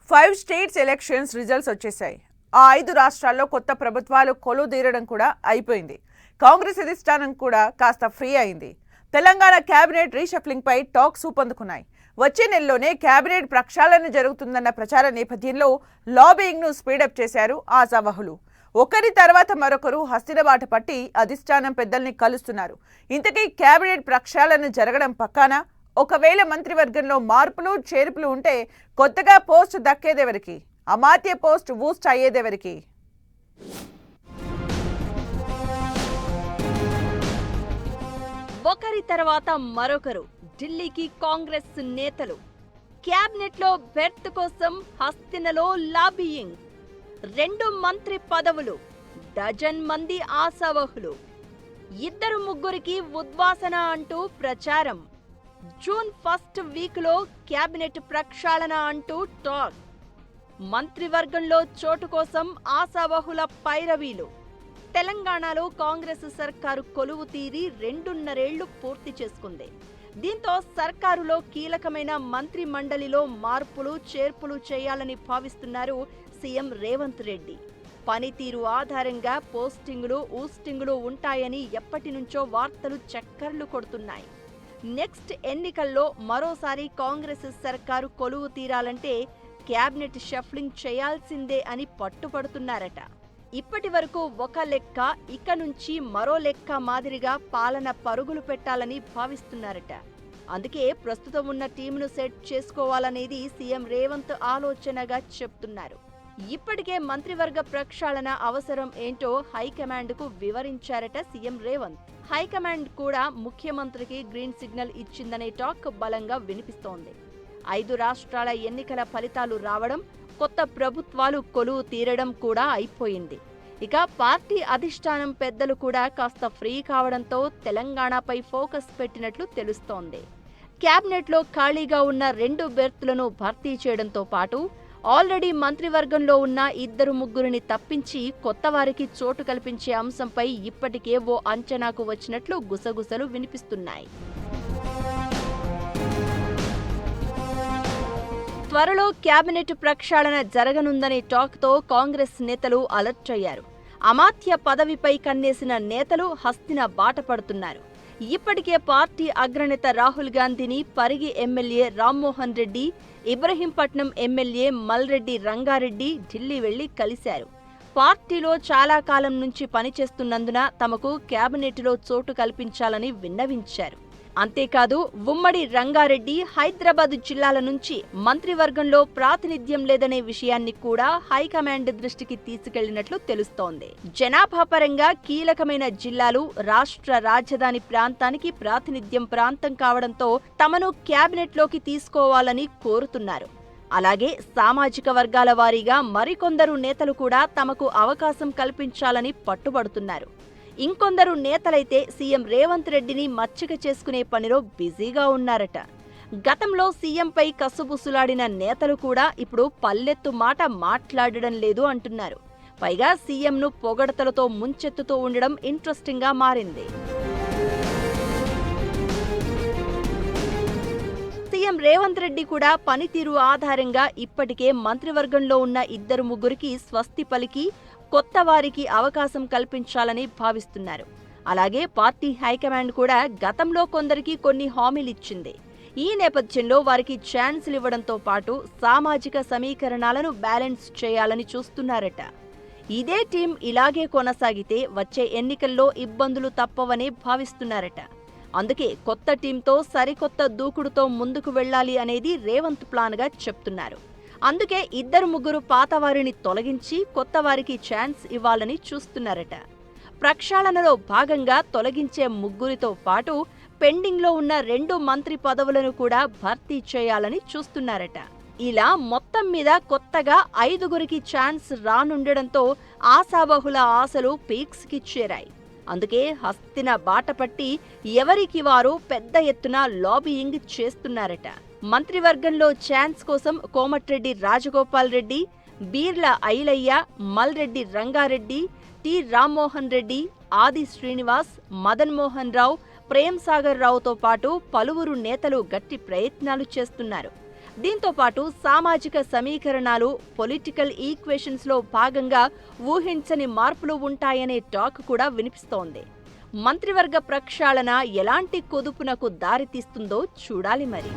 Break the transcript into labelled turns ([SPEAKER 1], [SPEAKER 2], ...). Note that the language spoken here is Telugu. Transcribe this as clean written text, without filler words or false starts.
[SPEAKER 1] 5 స్టేట్స్ ఎలక్షన్స్ రిజల్ట్స్ వచ్చేసాయి. ఆ 5 రాష్ట్రాల్లో కొత్త ప్రభుత్వాలు కొలువుదీరడం కూడా అయిపోయింది. కాంగ్రెస్ అధిష్టానం కూడా కాస్త ఫ్రీ అయింది. తెలంగాణ కేబినెట్ రీషఫ్లింగ్ పై టాక్స్ ఊపందుకున్నాయి. వచ్చే నెలలోనే కేబినెట్ ప్రక్షాళన జరుగుతుందన్న ప్రచార నేపథ్యంలో లాబింగ్ ను స్పీడప్ చేశారు ఆశావహులు. ఒకరి తర్వాత మరొకరు హస్తిన బాట పట్టి అధిష్టానం పెద్దల్ని కలుస్తున్నారు. ఇంతకీ కేబినెట్ ప్రక్షాళన జరగడం పక్కాన? ఒకవేళ మంత్రివర్గంలో మార్పులు చేర్పులు ఉంటే కొత్తగా పోస్ట్ దక్కేదెవరికి? అమాత్య పోస్ట్ బూస్ట్ అయ్యేదెవరికి?
[SPEAKER 2] ఒకరి తర్వాత మరొకరు ఢిల్లీకి కాంగ్రెస్ నేతలు. క్యాబినెట్లో బెర్త్ కోసం హస్తినలో లాబియింగ్. 2 మంత్రి పదవులు, డజన్ మంది ఆశావహులు, 2-3కి ఉద్వాసన అంటూ ప్రచారం. జూన్ 1 వీక్లో క్యాబినెట్ ప్రక్షాళన అంటూ టాక్. మంత్రివర్గంలో చోటు కోసం ఆశావహుల పైరవీలు. తెలంగాణలో కాంగ్రెస్ సర్కారు కొలువు తీరి 2.5 ఏళ్లు పూర్తి చేసుకుంది. దీంతో సర్కారులో కీలకమైన మంత్రి మండలిలో మార్పులు చేర్పులు చేయాలని భావిస్తున్నారు సీఎం రేవంత్ రెడ్డి. పనితీరు ఆధారంగా పోస్టింగులు ఊస్టింగులు ఉంటాయని ఎప్పటి నుంచో వార్తలు చక్కర్లు కొడుతున్నాయి. నెక్స్ట్ ఎన్నికల్లో మరోసారి కాంగ్రెస్ సర్కారు కొలువు తీరాలంటే క్యాబినెట్ షఫ్లింగ్ చేయాల్సిందే అని పట్టుపడుతున్నారట. ఇప్పటి వరకు ఒక లెక్క, ఇక నుంచి మరో లెక్క మాదిరిగా పాలన పరుగులు పెట్టాలని భావిస్తున్నారట. అందుకే ప్రస్తుతం ఉన్న టీంను సెట్ చేసుకోవాలనేది సీఎం రేవంత్ ఆలోచనగా చెప్తున్నారు. ఇప్పటికే మంత్రివర్గ ప్రక్షాళన అవసరం ఏంటో హైకమాండ్కు వివరించారట సీఎం రేవంత్. హైకమాండ్ కూడా ముఖ్యమంత్రికి గ్రీన్ సిగ్నల్ ఇచ్చిందనే టాక్ బలంగా వినిపిస్తోంది. 5 రాష్ట్రాల ఎన్నికల ఫలితాలు రావడం, కొత్త ప్రభుత్వాలు కొలువు తీరడం కూడా అయిపోయింది. ఇక పార్టీ అధిష్టానం పెద్దలు కూడా కాస్త ఫ్రీ కావడంతో తెలంగాణపై ఫోకస్ పెట్టినట్లు తెలుస్తోంది. క్యాబినెట్లో ఖాళీగా ఉన్న 2 బెర్తులను భర్తీ చేయడంతో పాటు ఆల్రెడీ మంత్రివర్గంలో ఉన్న 2-3ని తప్పించి కొత్త వారికి చోటు కల్పించే అంశంపై ఇప్పటికే ఓ అంచనాకు వచ్చినట్లు గుసగుసలు వినిపిస్తున్నాయి. త్వరలో క్యాబినెట్ ప్రక్షాళన జరగనుందనే టాక్తో కాంగ్రెస్ నేతలు అలర్ట్ అయ్యారు. అమాత్య పదవిపై కన్నేసిన నేతలు హస్తిన బాట పడుతున్నారు. ఇప్పటికే పార్టీ అగ్రనేత రాహుల్ గాంధీని పరిగి ఎమ్మెల్యే రామ్మోహన్ రెడ్డి, ఇబ్రహీంపట్నం ఎమ్మెల్యే మల్రెడ్డి రంగారెడ్డి ఢిల్లీ వెళ్లి కలిశారు. పార్టీలో చాలా కాలం నుంచి పనిచేస్తున్నందున తమకు క్యాబినెట్లో చోటు కల్పించాలని విన్నవించారు. అంతేకాదు ఉమ్మడి రంగారెడ్డి, హైదరాబాద్ జిల్లాల నుంచి మంత్రివర్గంలో ప్రాతినిధ్యం లేదనే విషయాన్ని కూడా హైకమాండ్ దృష్టికి తీసుకెళ్లినట్లు తెలుస్తోంది. జనాభా పరంగా కీలకమైన జిల్లాలు రాష్ట్ర రాజధాని ప్రాంతానికి ప్రాంతం కావడంతో తమను క్యాబినెట్లోకి తీసుకోవాలని కోరుతున్నారు. అలాగే సామాజిక వర్గాల వారీగా మరికొందరు నేతలు కూడా తమకు అవకాశం కల్పించాలని పట్టుబడుతున్నారు. ఇంకొందరు నేతలైతే సీఎం రేవంత్ రెడ్డిని మచ్చిక చేసుకునే పనిలో బిజీగా ఉన్నారట. గతంలో సీఎంపై కసుబుసులాడిన నేతలు కూడా ఇప్పుడు పల్లెత్తు మాట మాట్లాడడం లేదు అంటున్నారు. పైగా సీఎంను పొగడతలతో ముంచెత్తుతూ ఉండడం ఇంట్రెస్టింగ్గా మారింది. సీఎం రేవంత్ రెడ్డి కూడా పనితీరు ఆధారంగా ఇప్పటికే మంత్రివర్గంలో ఉన్న 2-3కి స్వస్తి పలికి కొత్త వారికి అవకాశం కల్పించాలని భావిస్తున్నారు. అలాగే పార్టీ హైకమాండ్ కూడా గతంలో కొందరికి కొన్ని హామీలిచ్చింది. ఈ నేపథ్యంలో వారికి ఛాన్సులు ఇవ్వడంతో పాటు సామాజిక సమీకరణాలను బ్యాలెన్స్ చేయాలని చూస్తున్నారట. ఇదే టీం ఇలాగే కొనసాగితే వచ్చే ఎన్నికల్లో ఇబ్బందులు తప్పవని భావిస్తున్నారట. అందుకే కొత్త టీంతో సరికొత్త దూకుడుతో ముందుకు వెళ్లాలి అనేది రేవంత్ ప్లాన్గా చెప్తున్నారు. అందుకే 2-3 పాతవారిని తొలగించి కొత్త వారికి ఛాన్స్ ఇవ్వాలని చూస్తున్నారట. ప్రక్షాళనలో భాగంగా తొలగించే 3తో పాటు పెండింగ్లో ఉన్న 2 మంత్రి పదవులను కూడా భర్తీ చేయాలని చూస్తున్నారట. ఇలా మొత్తం మీద కొత్తగా 5గురికి ఛాన్స్ రానుండడంతో ఆశావహుల ఆశలు పీక్స్కి చేరాయి. అందుకే హస్తిన బాటపట్టి ఎవరికి వారు పెద్ద ఎత్తున లాబియింగ్ చేస్తున్నారట. మంత్రివర్గంలో ఛాన్స్ కోసం కోమటిరెడ్డి రాజగోపాల్ రెడ్డి, బీర్ల ఐలయ్య, మల్రెడ్డి రంగారెడ్డి, టి రామ్మోహన్ రెడ్డి, ఆది శ్రీనివాస్, మదన్ మోహన్ రావు, ప్రేమ్ సాగర్ రావుతో పాటు పలువురు నేతలు గట్టి ప్రయత్నాలు చేస్తున్నారు. దీంతో పాటు సామాజిక సమీకరణాలు, పొలిటికల్ ఈక్వేషన్స్లో భాగంగా ఊహించని మార్పులు ఉంటాయనే టాక్ కూడా వినిపిస్తోంది. మంత్రివర్గ ప్రక్షాళన ఎలాంటి కుదుపునకు దారితీస్తుందో చూడాలి మరి.